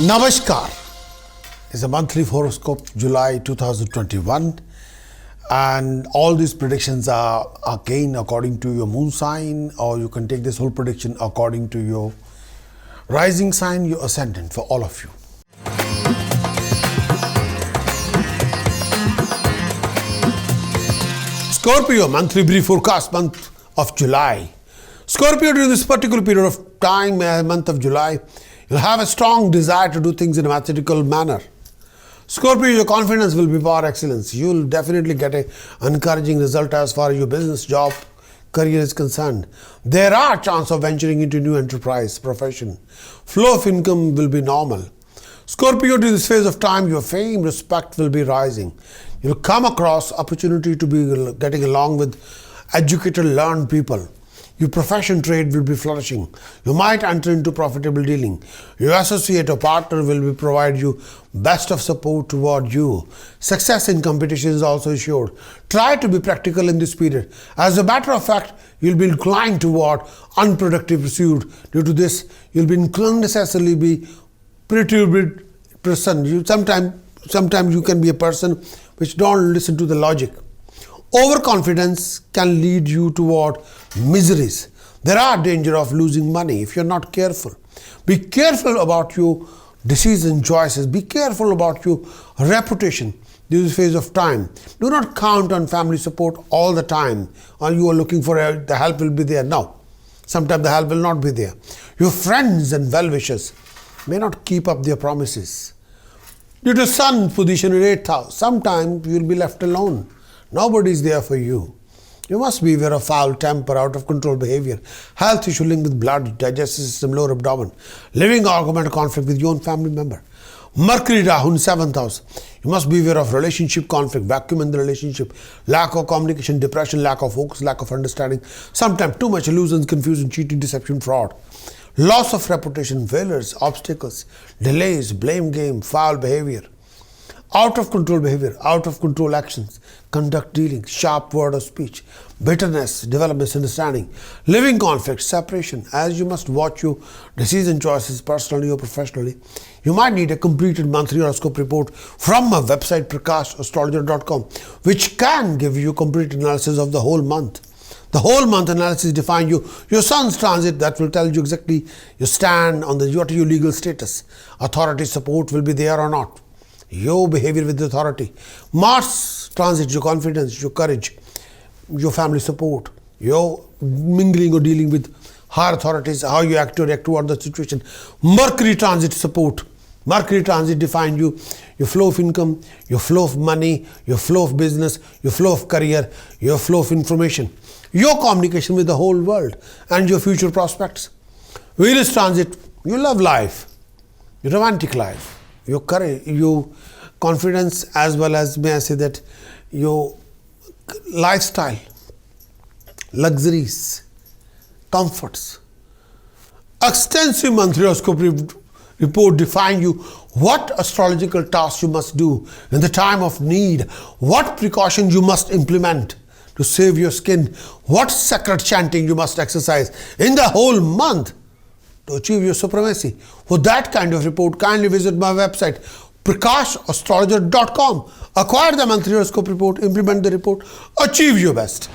Namaskar is a monthly horoscope July 2021, and all these predictions are again according to your moon sign, or you can take this whole prediction according to your rising sign, your ascendant, for all of you. Scorpio monthly brief forecast, month of July. Scorpio, during this particular period of time, month of July, you'll have a strong desire to do things in a methodical manner. Scorpio, your confidence will be par excellence. You'll definitely get an encouraging result as far as your business, job, career is concerned. There are chances of venturing into new enterprise, profession. Flow of income will be normal. Scorpio, during this phase of time, your fame, respect will be rising. You'll come across opportunity to be getting along with educated, learned people. Your profession trade will be flourishing. You might enter into profitable dealing. Your associate or partner will provide you best of support toward you. Success in competition is also assured. Try to be practical in this period. As a matter of fact, you'll be inclined toward unproductive pursuit. Due to this, you'll be inclined necessarily be pretty person. Sometimes you can be a person which don't listen to the logic. Overconfidence can lead you toward miseries. There are danger of losing money if you're not careful. Be careful about your decision choices. Be careful about your reputation during this phase of time. Do not count on family support all the time, or you are looking for the help will be there. No, sometimes the help will not be there. Your friends and well-wishers may not keep up their promises. Due to Sun position in 8th house, sometimes you will be left alone. Nobody is there for you. You must be aware of foul temper, out of control behavior, health issue linked with blood, digestive system, lower abdomen, living argument, conflict with your own family member. Mercury Rahu in 7th house. You must be aware of relationship conflict, vacuum in the relationship, lack of communication, depression, lack of focus, lack of understanding, sometimes too much illusions, confusion, cheating, deception, fraud. Loss of reputation, failures, obstacles, delays, blame game, foul behavior. Out of control behavior, out of control actions, conduct dealings, sharp word of speech, bitterness, develop misunderstanding, living conflict, separation. As you must watch your decision choices personally or professionally, you might need a completed monthly horoscope report from my website prakashastrologer.com, which can give you complete analysis of the whole month. The whole month analysis defines your sun's transit, that will tell you exactly your stand on what your legal status. Authority support will be there or not. Your behavior with the authority. Mars transit, your confidence, your courage, your family support, your mingling or dealing with higher authorities, how you act or react toward the situation. Mercury transit support. Mercury transit defines your flow of income, your flow of money, your flow of business, your flow of career, your flow of information, your communication with the whole world, and your future prospects. Venus transit, your love life, your romantic life, your courage, your confidence, as well as, may I say that, your lifestyle, luxuries, comforts. Extensive monthly horoscope report define you what astrological tasks you must do in the time of need, what precautions you must implement to save your skin, what sacred chanting you must exercise in the whole month to achieve your supremacy. For that kind of report, kindly visit my website prakashastrologer.com. Acquire the monthly horoscope report, implement the report, achieve your best.